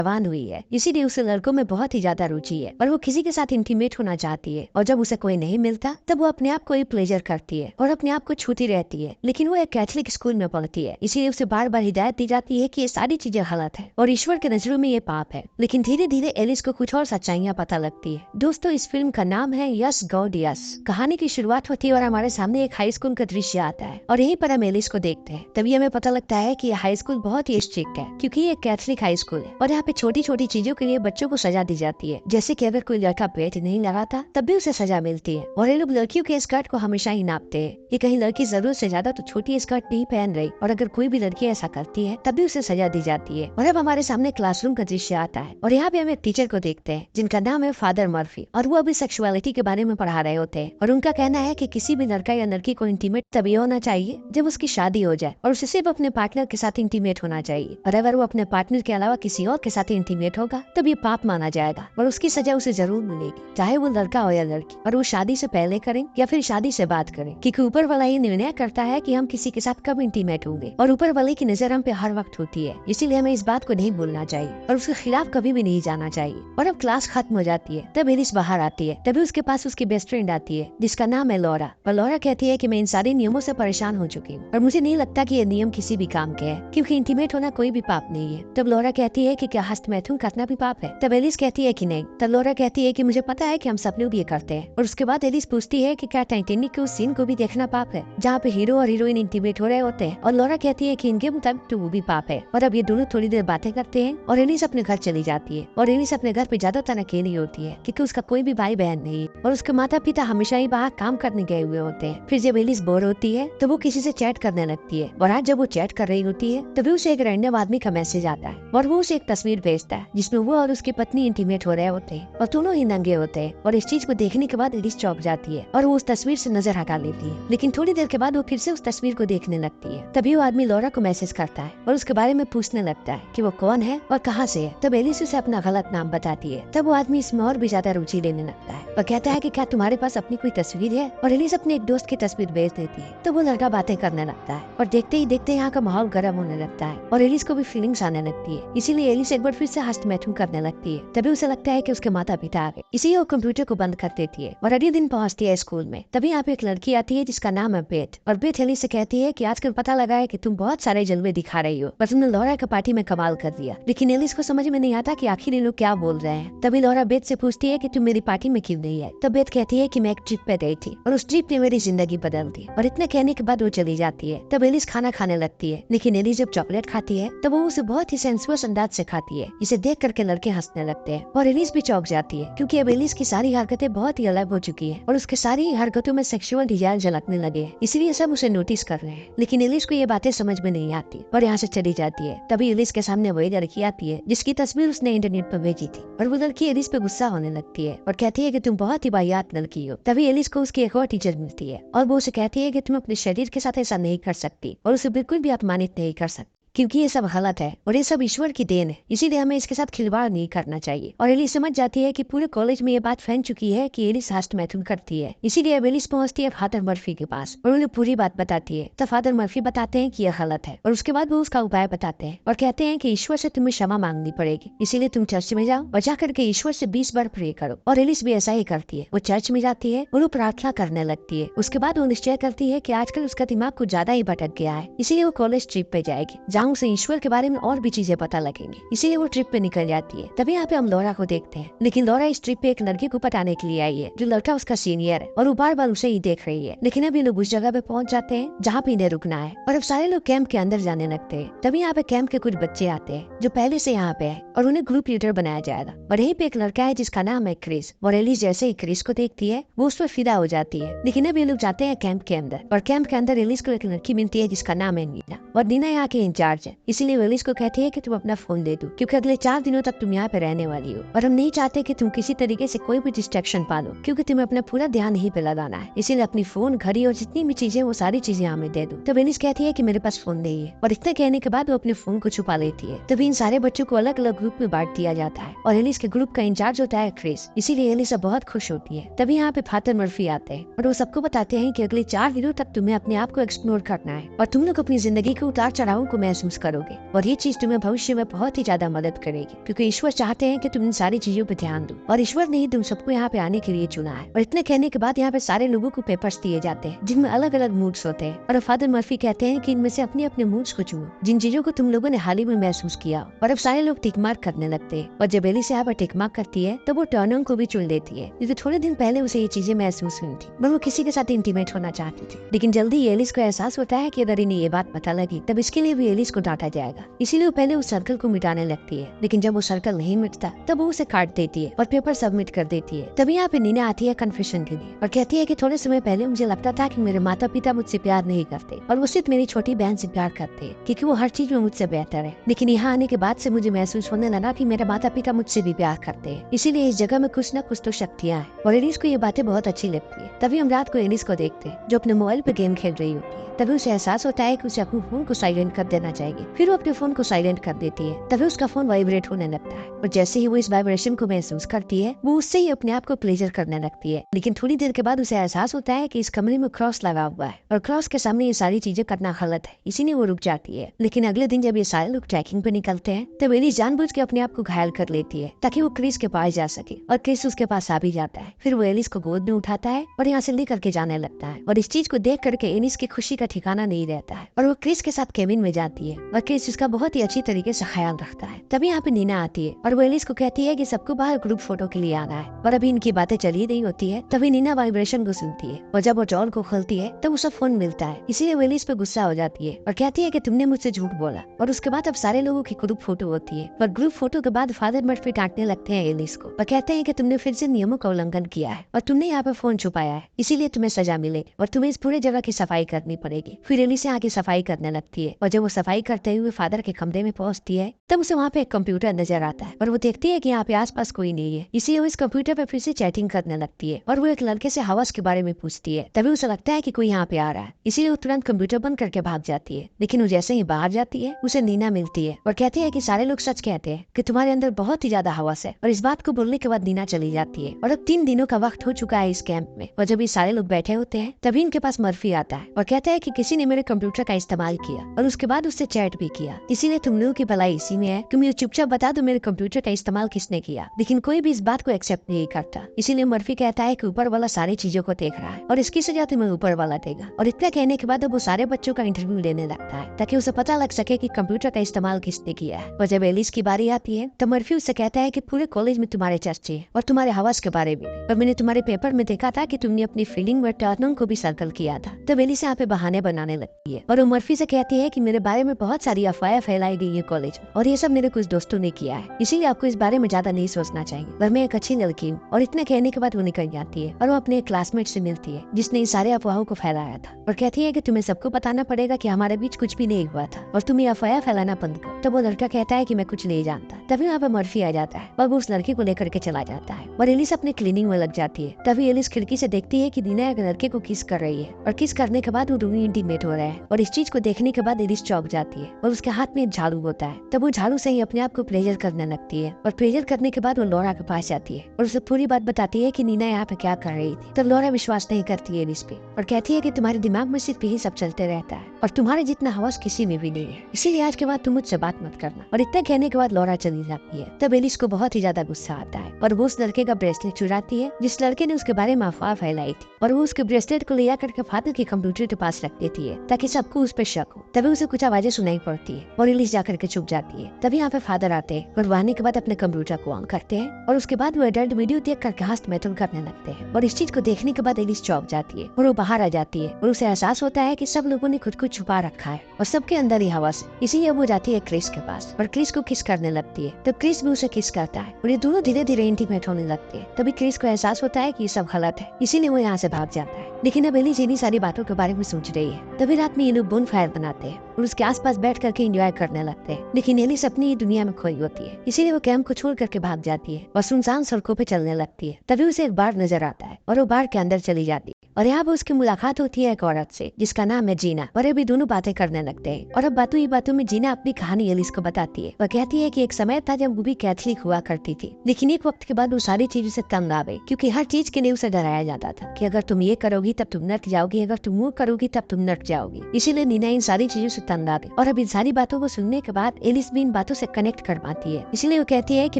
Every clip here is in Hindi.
जवान हुई है, इसीलिए उसे लड़कों में बहुत ही ज्यादा रुचि है और वो किसी के साथ इंटीमेट होना चाहती है। और जब उसे कोई नहीं मिलता तब वो अपने आप को ही प्लेजर करती है और अपने आप को छूती रहती है। लेकिन वो एक कैथोलिक स्कूल में पढ़ती है, इसीलिए उसे बार बार हिदायत दी जाती है कि ये सारी चीजें गलत है और ईश्वर के नजरों में ये पाप है। लेकिन धीरे धीरे एलिस को कुछ और सच्चाइयाँ पता लगती है। दोस्तों, इस फिल्म का नाम है यस गॉड यस। कहानी की शुरुआत होती है और हमारे सामने एक हाई स्कूल का दृश्य आता है और यहीं पर हम एलिस को देखते हैं। तभी हमें पता लगता है कि यह हाई स्कूल बहुत ही स्ट्रिक्ट है, क्योंकि ये कैथोलिक हाई स्कूल है और यहाँ पे छोटी छोटी चीजों के लिए बच्चों को सजा दी जाती है। जैसे कि अगर कोई लड़का पेट नहीं लगाता तब भी उसे सजा मिलती है और ये लोग लड़कियों के स्कर्ट को हमेशा ही नापते हैं कि कहीं लड़की जरूरत से ज्यादा तो छोटी स्कर्ट नहीं पहन रही, और अगर कोई भी लड़की ऐसा करती है तब भी उसे सजा दी जाती है। और अब हमारे सामने क्लासरूम का दृश्य आता है और यहाँ पे हम एक टीचर को देखते हैं जिनका नाम है फादर मर्फी, और वो अभी सेक्सुअलिटी के बारे में पढ़ा रहे होते हैं। और उनका कहना है कि किसी भी लड़का या लड़की को इंटीमेट तभी होना चाहिए जब उसकी शादी हो जाए और उसे सिर्फ अपने पार्टनर के साथ इंटीमेट होना चाहिए, और अगर वो अपने पार्टनर के अलावा किसी और के साथ इंटीमेट होगा तब ये पाप माना जाएगा और उसकी सजा उसे जरूर मिलेगी, चाहे वो लड़का हो या लड़की, और वो शादी से पहले करें या फिर शादी से बात करें, क्योंकि ऊपर वाला ये निर्णय करता है कि हम किसी के साथ कब इंटीमेट होंगे और ऊपर वाले की नजर हम पे हर वक्त होती है। इसीलिए हमें इस बात को नहीं भूलना चाहिए और उसके खिलाफ कभी भी नहीं जाना चाहिए। और अब क्लास खत्म हो जाती है तब एलिस बाहर आती है। तभी उसके पास उसकी बेस्ट फ्रेंड आती है जिसका नाम है लॉरा, और लॉरा कहती है कि मैं इन सारे नियमों से परेशान हो चुकी हूँ और मुझे नहीं लगता कि ये नियम किसी भी काम के है, क्योंकि इंटीमेट होना कोई भी पाप नहीं है। तब लॉरा कहती है कि क्या हस्तमैथुन करना भी पाप है? तब एलिस कहती है कि नहीं। तब लॉरा कहती है कि मुझे पता है कि हम सब लोग ये करते हैं। और उसके बाद एलिस पूछती है कि क्या टाइटैनिक के उस सीन को भी देखना पाप है जहाँ पे हीरो और हीरोइन इंटीमेट हो रहे होते हैं? और लॉरा कहती है कि इनके मुताबिक तो वो भी पाप है। और अब ये दोनों थोड़ी देर बातें करते हैं और एलिस अपने घर चली जाती है। और एलिस अपने घर पे ज्यादातर अकेली होती है क्योंकि उसका कोई भी भाई बहन नहीं है और उसके माता पिता हमेशा ही बाहर काम करने गए हुए होते हैं। फिर जब एलिस बोर होती है तो वो किसी से चैट करने लगती है, और आज जब वो चैट कर रही होती है तभी उसे एक रैंडम आदमी का मैसेज आता है और वो उसे एक तस्वीर भेजता है जिसमें वो और उसकी पत्नी इंटीमेट हो रहे होते हैं और दोनों ही नंगे होते हैं। और इस चीज को देखने के बाद एलिस चौंक जाती है और वो उस तस्वीर से नजर हटा लेती है। लेकिन थोड़ी देर के बाद वो फिर से उस तस्वीर को देखने लगती है। तभी वो आदमी लॉरा को मैसेज करता है और उसके बारे में पूछने लगता है कि वो कौन है और कहाँ से है। तब एलिस उसे अपना गलत नाम बताती है। तब वो आदमी इसमें और भी ज्यादा रुचि लेने लगता है और कहता है कि क्या तुम्हारे पास अपनी कोई तस्वीर है? और एलिस अपने एक दोस्त की तस्वीर भेज देती है। तो वो लड़का बातें करने लगता है और देखते ही देखते यहाँ का माहौल गर्म होने लगता है और एलिस को भी फीलिंग्स आने लगती है। इसीलिए एलिस एक बार फिर से हस्तमैथुन करने लगती है। तभी उसे लगता है कि उसके माता पिता आ गए, इसीलिए वो कंप्यूटर को बंद कर देती है और अगले दिन पहुँचती है स्कूल में। तभी यहाँ पे एक लड़की आती है जिसका नाम है बेथ, और बेथ एलिस से कहती है कि आजकल पता लगा है कि तुम बहुत सारे जलवे दिखा रही हो, पर तुमने लॉरा का पार्टी में कमाल कर दिया। लेकिन एलिस को समझ में नहीं आता कि आखिर ये लोग क्या बोल रहे हैं। तभी लॉरा बेथ से पूछती है कि तुम मेरी पार्टी में क्यों नहीं है? तब बेथ कहती है कि मैं एक ट्रिप पे गई थी और उस ट्रिप ने मेरी जिंदगी बदल दी। और इतने कहने के बाद वो चली जाती है। तब एलिस खाना खाने लगती है, लेकिन एलिस जब चॉकलेट खाती है तब वो उसे बहुत ही सेंसुअस अंदाज से खाती है। इसे देख करके लड़के हंसने लगते हैं और एलिस भी चौंक जाती है क्योंकि अब एलिस की सारी हरकतें बहुत ही अलग हो चुकी है और उसके सारी हरकतों में सेक्सुअल डिजायर झलकने लगे हैं। इसलिए सब उसे नोटिस कर रहे हैं, लेकिन एलिस को ये बातें समझ में नहीं आती और यहाँ से चली जाती है। तभी एलिस के सामने वही लड़की आती है जिसकी तस्वीर उसने इंटरनेट पर भेजी थी, और वो लड़की एलिस पे गुस्सा होने लगती है और कहती है कि तुम बहुत ही वाहियात लड़की हो। तभी एलिस को उसकी एक और टीचर मिलती है और वो उसे कहती है कि तुम अपने शरीर के साथ ऐसा नहीं कर सकती और उसे बिल्कुल भी अपमानित नहीं कर सकती, क्योंकि ये सब गलत है और ये सब ईश्वर की देन है, इसीलिए हमें इसके साथ खिलवाड़ नहीं करना चाहिए। और एलिस समझ जाती है कि पूरे कॉलेज में ये बात फैल चुकी है कि एलिस हस्तमैथुन करती है, इसीलिए अब एलिस पहुंचती है फादर मर्फी के पास और उन्हें पूरी बात बताती है। तो फादर मर्फी बताते हैं कि यह गलत है और उसके बाद वो उसका उपाय बताते हैं और कहते हैं कि ईश्वर से तुम्हें क्षमा मांगनी पड़ेगी, इसीलिए तुम चर्च में जाओ और जाकर के ईश्वर से 20 बार प्रे करो। और एलिस भी ऐसा ही करती है, वो चर्च में जाती है और वो प्रार्थना करने लगती है। उसके बाद वो निश्चय करती है कि आजकल उसका दिमाग कुछ ज्यादा ही भटक गया है, इसीलिए वो कॉलेज ट्रिप पे जाएगी जहाँ उसे ईश्वर के बारे में और भी चीजें पता लगेंगी, इसीलिए वो ट्रिप पे निकल जाती है। तभी यहाँ पे हम लॉरा को देखते हैं, लेकिन लॉरा इस ट्रिप पे एक लड़के को पटाने के लिए आई है जो लड़का उसका सीनियर है और वो बार बार उसे ही देख रही है। लेकिन अब ये लोग उस जगह पे पहुंच जाते हैं जहाँ पे इन्हें रुकना है और अब सारे लोग कैंप के अंदर जाने लगते हैं। तभी यहाँ पे कैंप के कुछ बच्चे आते हैं जो पहले से यहाँ पे है और उन्हें ग्रुप लीडर बनाया जाएगा। और यहीं पे एक लड़का है जिसका नाम है क्रिस, और एलिस जैसे ही क्रिस को देखती है वो उस पर फिदा हो जाती है। लेकिन अब ये लोग जाते हैं कैंप के अंदर और कैंप के अंदर एलिस को एक लड़की मिलती है जिसका नाम है नीना, और नीना यहाँ के इंचार्ज है, इसीलिए वो एलिस को कहती है कि तुम अपना फोन दे दो क्योंकि अगले 4 दिनों तक तुम यहाँ पे रहने वाली हो और हम नहीं चाहते कि तुम किसी तरीके से कोई भी डिस्ट्रैक्शन पालो, क्योंकि तुम्हें अपना पूरा ध्यान यहीं पे लगाना है, इसीलिए अपनी फोन, घड़ी और जितनी भी चीजें वो सारी चीजें हमें दे दो। तो एलिस कहती है कि मेरे पास फोन नहीं है, और इतना कहने के बाद वो अपने फोन को छुपा लेती है। तभी इन सारे बच्चों को अलग अलग ग्रुप में बांट दिया जाता है और एलिस के ग्रुप का इंचार्ज होता है क्रिस, इसीलिए एलिस बहुत खुश होती है। तभी यहाँ पे फादर मर्फी आते हैं और वो सबको बताते हैं कि अगले 4 दिनों तक तुम्हें अपने आप को एक्सप्लोर करना है और तुम लोग अपनी जिंदगी के उतार चढ़ावों को महसूस महसूस करोगे और ये चीज तुम्हें भविष्य में बहुत ही ज्यादा मदद करेगी, क्योंकि ईश्वर चाहते हैं कि तुम इन सारी चीजों पर ध्यान दो और ईश्वर ने ही तुम सबको यहाँ पे आने के लिए चुना है। और इतने कहने के बाद यहाँ पे सारे लोगों को पेपर्स दिए जाते हैं जिनमें अलग अलग मूड्स होते हैं और फादर मर्फी कहते हैं कि इनमें से अपने अपने मूड्स को चुनो जिन चीजों को तुम लोगों ने हाल ही में महसूस किया। और अब सारे लोग टिक मार्क करने लगते हैं और जब एलिस यहाँ पर टिक मार्क करती है तो वो टर्नर को भी चुन लेती है, क्योंकि थोड़े दिन पहले उसे ये चीजें महसूस हुई थी पर वो किसी के साथ इंटीमेट होना चाहती थी। लेकिन जल्दी ही एलिस को एहसास होता है कि अगर इन्हें ये बात पता लगी तब इसके लिए भी एलिस को डांटा जाएगा, इसीलिए वो पहले उस सर्कल को मिटाने लगती है। लेकिन जब वो सर्कल नहीं मिटता तब वो उसे काट देती है और पेपर सबमिट कर देती है। तभी यहाँ पे नीना आती है कन्फेशन के लिए और कहती है कि थोड़े समय पहले मुझे लगता था कि मेरे माता पिता मुझसे प्यार नहीं करते और वो सिर्फ मेरी छोटी बहन से प्यार करते हैं क्योंकि वो हर चीज में मुझसे बेहतर है। लेकिन यहाँ आने के बाद से मुझे महसूस होने लगा कि मेरे माता पिता मुझसे भी प्यार करते हैं, इसीलिए इस जगह में कुछ न कुछ तो शक्तियाँ हैं। और एलिस को ये बातें बहुत अच्छी लगती है। तभी हम रात को एलिस को देखते हैं जो अपने मोबाइल पे गेम खेल रही होती है। तभी उसे एहसास होता है कि उसे अपने फोन को साइलेंट कर देना चाहिए। फिर वो अपने फोन को साइलेंट कर देती है। तभी उसका फोन वाइब्रेट होने लगता है और जैसे ही वो इस वाइब्रेशन को महसूस करती है वो उससे ही अपने आप को प्लेजर करने लगती है। लेकिन थोड़ी देर के बाद उसे एहसास होता है कि इस कमरे में क्रॉस लगा हुआ है और क्रॉस के सामने ये सारी चीजें करना गलत है, इसीलिए वो रुक जाती है। लेकिन अगले दिन जब ये सारे लोग ट्रैकिंग पे निकलते हैं तब एलिस जानबूझ के अपने आप को घायल कर लेती है ताकि वो क्रिस के पास जा सके और क्रिस उसके पास आ भी जाता है। फिर वो एलिस को गोद में उठाता है और यहाँ से लेकर के जाने लगता है और इस चीज को देख करके एलिस की खुशी का ठिकाना नहीं रहता है और वो क्रिस के साथ केबिन में जाती है और क्रिस उसका बहुत ही अच्छी तरीके से ख्याल रखता है। तभी यहाँ पे नीना आती है और वो एलिस को कहती है कि सबको बाहर ग्रुप फोटो के लिए आना है और अभी इनकी बातें चली रही होती है। तभी नीना वाइब्रेशन को सुनती है और जब वो डॉल को खोलती है तब उसे फोन मिलता है, इसीलिए वो एलिस पे गुस्सा हो जाती है और कहती है कि तुमने मुझसे झूठ बोला। और उसके बाद अब सारे लोगों की ग्रुप फोटो होती है पर ग्रुप फोटो के बाद फादर मर्फी डांटने लगते हैं एलिस को और कहते हैं कि तुमने फिर से नियमों का उल्लंघन किया है और तुमने यहाँ पे फोन छुपाया है, इसीलिए तुम्हें सजा मिलेगी और तुम्हें इस पूरे जगह की सफाई करनी पड़ेगी। फिर एलिस यहाँ की सफाई करने लगती है और जब वो सफाई करते हुए फादर के कमरे में पहुंचती है तब उसे वहाँ पे एक कंप्यूटर नजर आता है और वो देखती है कि यहाँ पे आसपास कोई नहीं है, इसीलिए वो इस कंप्यूटर पे फिर से चैटिंग करने लगती है और वो एक लड़के से हवस के बारे में पूछती है। तभी उसे लगता है कि कोई यहाँ पे आ रहा है, इसीलिए वो तुरंत कंप्यूटर बंद करके भाग जाती है। लेकिन वो जैसे ही बाहर जाती है उसे नीना मिलती है और कहती है कि सारे लोग सच कहते हैं कि तुम्हारे अंदर बहुत ही ज्यादा हवस है। और इस बात को बोलने के बाद नीना चली जाती है और अब 3 दिनों का वक्त हो चुका है इस कैंप में। और जब ये सारे लोग बैठे होते हैं तभी इनके पास मर्फी आता है और कहता है कि किसी ने मेरे कंप्यूटर का इस्तेमाल किया और उसके बाद उससे चैट भी किया, इसीलिए तुम लोगों की भलाई इसी में है कि मुझे चुपचाप बता दो मेरे कंप्यूटर का इस्तेमाल किसने किया। लेकिन कोई भी इस बात को एक्सेप्ट नहीं करता, इसीलिए मर्फी कहता है कि ऊपर वाला सारी चीजों को देख रहा है और इसकी सजा तुम्हें ऊपर वाला देगा। और इतना कहने के बाद अब वो सारे बच्चों का इंटरव्यू लेने लगता है ताकि उसे पता लग सके कि कंप्यूटर का इस्तेमाल किसने किया है। और जब एलिस की बारी आती है तो मर्फी उससे कहता है कि पूरे कॉलेज में तुम्हारे चर्चे हैं और तुम्हारे हवस के बारे में, और मैंने तुम्हारे पेपर में देखा था कि तुमने अपनी फीलिंग व टर्नों को भी सर्कल किया था। तब एलिस यहाँ पे बहाने बनाने लगती है और वो मर्फी से कहती है कि मेरे बारे में बहुत सारी अफवाहें फैलाई गई है कॉलेज में और ये सब मेरे कुछ दोस्तों ने किया है, इसीलिए आपको इस बारे में ज्यादा नहीं सोचना चाहिए। वह मैं एक अच्छी लड़की हूँ। और इतना कहने के बाद वो निकल जाती है और वो अपने क्लासमेट से मिलती है जिसने इन सारे अफवाहों को फैलाया था और कहती है कि तुम्हें सबको बताना पड़ेगा कि हमारे बीच कुछ भी नहीं हुआ था और तुम्हें अफवाह फैलाना बंद करो। तब वो लड़का कहता है कि मैं कुछ नहीं जानता। तभी यहाँ पे मर्फी आ जाता है और वो उस लड़की को लेकर के चला जाता है और एलिस अपने क्लीनिंग में लग जाती है। तभी एलिस खिड़की से देखती है कि नीना एक लड़के को किस कर रही है और किस करने के बाद वो दोनों इंटीमेट हो रहे हैं। और इस चीज को देखने के बाद एलिस चौंक जाती है और उसके हाथ में एक झाड़ू होता है। तब वो झाड़ू से ही अपने आप को प्लेजर करने लगती है और प्लेजर करने के बाद वो लॉरा के पास जाती है और उसे पूरी बात बताती है कि नीना यहाँ पे क्या कर रही थी। तब लॉरा विश्वास नहीं करती है एलिस पे और कहती है कि तुम्हारे दिमाग में सिर्फ यही सब चलते रहता है और तुम्हारे जितना हवस किसी में भी नहीं है, इसीलिए आज के बाद तुम मुझसे बात मत करना। और इतना कहने के बाद लॉरा चली जाती है। तब एलिस को बहुत ही ज्यादा गुस्सा आता है और वो उस लड़के का ब्रेसलेट चुराती है जिस लड़के ने उसके बारे में अफवाह फैलाई थी और वो उसके ब्रेसलेट को ले जाकर के फादर के कंप्यूटर के पास रख देती है ताकि सबको उस पर शक हो। तभी उसे कुछ आवाजें सुनाई पड़ती है और एलिस जाकर के छुप जाती है। तभी यहाँ पे फादर आते हैं और आने के बाद अपने कंप्यूटर को ऑन करते हैं और उसके बाद वो एडल्ट वीडियो देख करके हस्त मैथुन करने लगते हैं। और इस चीज को देखने के बाद एलिस चौंक जाती है और वो बाहर आ जाती है और उसे एहसास होता है कि सब लोगों ने खुद को छुपा रखा है और सबके अंदर ही हवस, इसीलिए वो जाती है क्रिस के पास और क्रिस को किस करने लगती है। तब क्रिस भी उसे किस करता है और ये दोनों धीरे धीरे इंटीमेट होने लगते हैं। तभी क्रिस को एहसास होता है कि ये सब गलत है, इसीलिए वो यहाँ से भाग जाता है। लेकिन अब एलिस इन्हीं सारी बातों के बारे में सोच रही है। तभी रात में ये लोग बोन फायर बनाते हैं और उसके आसपास बैठ करके एंजॉय करने लगते हैं। लेकिन एलिस अपनी ही दुनिया में खोई होती है, इसीलिए वो कैंप को छोड़ करके भाग जाती है और सुनसान सड़कों पे चलने लगती है। तभी उसे एक बार नजर आता है और वो बार के अंदर चली जाती है और यहाँ पर उसकी मुलाकात होती है एक औरत से जिसका नाम है जीना, और अभी दोनों बातें करने लगते हैं। और अब बातों ही बातों में जीना अपनी कहानी एलिस को बताती है। वह कहती है कि एक समय था जब वो भी कैथलिक हुआ करती थी, लेकिन एक वक्त के बाद वो सारी चीजों से तंग आ गई, क्योंकि हर चीज के लिए उसे डराया जाता था कि अगर तुम ये करोगी तब तुम नर्क जाओगी, अगर तुम वो करोगी तब तुम नर्क जाओगी। इसीलिए नीना इन सारी चीजों से तंग आ गई, और अब इन सारी बातों को सुनने के बाद एलिस भी इन बातों से कनेक्ट कर पाती है। इसलिए वो कहती है कि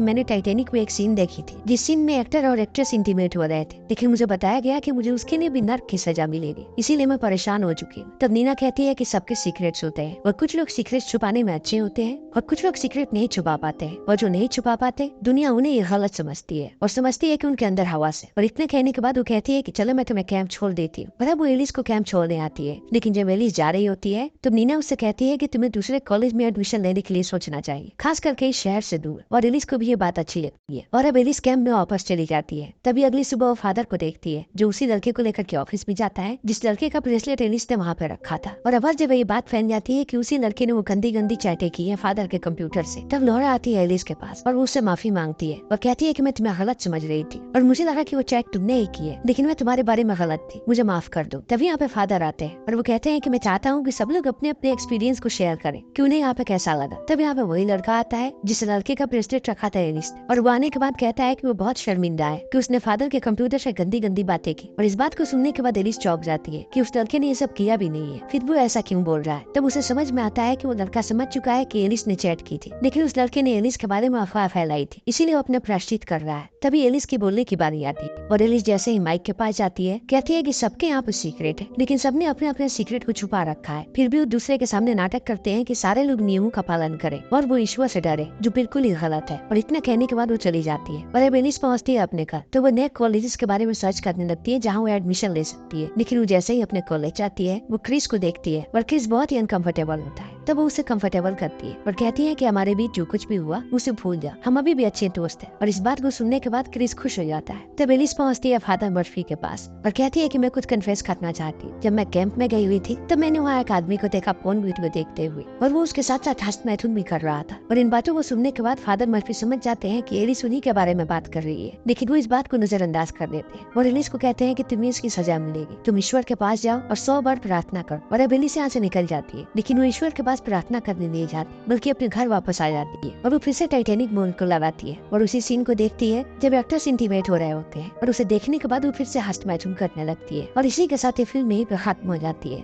मैंने टाइटैनिक में एक सीन देखी थी जिस सीन में एक्टर और एक्ट्रेस इंटीमेट हो रहे थे, लेकिन मुझे बताया गया कि मुझे उसके लिए भी नर्क की सजा मिलेगी, इसीलिए मैं परेशान हो चुकी हूँ। तब नीना कहती है कि सबके सीक्रेट्स होते हैं और कुछ लोग सीक्रेट्स छुपाने में अच्छे होते हैं और कुछ लोग सीक्रेट नहीं छुपा पाते हैं, और जो नहीं छुपा पाते दुनिया उन्हें ये गलत समझती है और समझती है कि उनके अंदर हवास है। और इतने कहने के बाद वो कहती है कि चलो मैं तुम्हें कैंप छोड़ देती हूँ। और अब वो एलिस को कैंप छोड़ने आती है, लेकिन जब एलिस जा रही होती है तो नीना उससे कहती है कि तुम्हें दूसरे कॉलेज में एडमिशन लेने के लिए सोचना चाहिए, खास करके इस शहर से दूर। और एलिस को भी ये बात अच्छी लगती है और अब एलिस कैंप में वापस चली जाती है। तभी अगली सुबह वो फादर को देखती है जो उसी लड़के को लेकर के ऑफिस में जाता है जिस लड़के का ब्रेसलेट एलिस ने वहाँ पे रखा था। और अब जब ये बात फैल जाती है कि उसी लड़के ने वो गंदी गंदी चैटें की है फादर के कंप्यूटर से, तब लॉरा आती है एलिस के पास और वो उससे माफी मांगती है और कहती है कि मैं तुम्हें गलत समझ रही थी और मुझे लगा कि वो चैट तुमने ही की है, लेकिन मैं तुम्हारे बारे में गलत थी, मुझे माफ कर दो। तभी यहाँ पे फादर आते हैं और वो कहते हैं कि मैं चाहता हूँ कि सब लोग अपने अपने एक्सपीरियंस को शेयर करें कि उन्हें यहाँ पे कैसा लगा। तब यहाँ पे वही लड़का आता है जिस लड़के का ब्रेसलेट रखा था एलिस ने, और वो आने के बाद कहता है कि वो बहुत शर्मिंदा है कि उसने फादर के कंप्यूटर से गंदी गंदी बातें की। और इस बात को सुनने के बाद एलिस चौंक जाती है कि उस लड़के ने ये सब किया भी नहीं है, फिर वो ऐसा क्यों बोल रहा है। तब उसे समझ में आता है कि वो लड़का समझ चुका है कि एलिस ने चैट की थी, लेकिन उस लड़के ने एलिस के बारे में अफवाह फैलाई थी, इसीलिए वो अपने प्रायश्चित कर रहा है। तभी एलिस की बोलने की बारी आती है और एलिस जैसे ही माइक के पास जाती है कहती है कि सबके यहाँ पे सीक्रेट है, लेकिन सबने अपने अपने सीक्रेट को छुपा रखा है, फिर भी वो दूसरे के सामने नाटक करते हैं कि सारे लोग नियमों का पालन करें और वो ईश्वर से डरे, जो बिल्कुल ही गलत है। और इतना कहने के बाद वो चली जाती है। और अब एलिस पहुंचती है अपने घर तो वो नए कॉलेजेस के बारे में सर्च करने लगती है जहाँ वो एडमिशन ले सकती है, लेकिन वो जैसे ही अपने कॉलेज जाती है वो क्रिस को देखती है और क्रिस बहुत ही अनकंफर्टेबल होता है। तब वो उसे कंफर्टेबल करती है और कहती है कि हमारे बीच जो कुछ भी हुआ उसे भूल जा, हम अभी भी अच्छे दोस्त हैं। और इस बात को सुनने के बाद क्रिस खुश हो जाता है। तब एलिस पहुंचती है फादर मर्फी के पास और कहती है कि मैं कुछ कन्फेस करना चाहती हूँ। जब मैं कैंप में गई हुई थी तब मैंने वहाँ एक आदमी को देखा पोर्न वीडियो देखते हुए और वो उसके साथ साथ हस्त मैथुन भी कर रहा था। और इन बातों को सुनने के बाद फादर मर्फी समझ जाते हैं कि एलिस उन्हीं के बारे में बात कर रही है, लेकिन वो इस बात को नजरअंदाज कर देते हैं और एलिस को कहते हैं कि तुम्हें इसकी सजा मिलेगी, तुम ईश्वर के पास जाओ और 100 बार प्रार्थना करो। और अब एलिस यहाँ से निकल जाती है, लेकिन वो ईश्वर के पास प्रार्थना करने नहीं जाती बल्कि अपने घर वापस आ जाती है और वो फिर से टाइटैनिक मोड को लगाती है और उसी सीन को देखती है जब एक्टर्स इंटीमेट हो रहे होते हैं। और उसे देखने के बाद वो फिर से हस्त मैथुन करने लगती है और इसी के साथ ये फिल्म यहीं पे खत्म हो जाती है।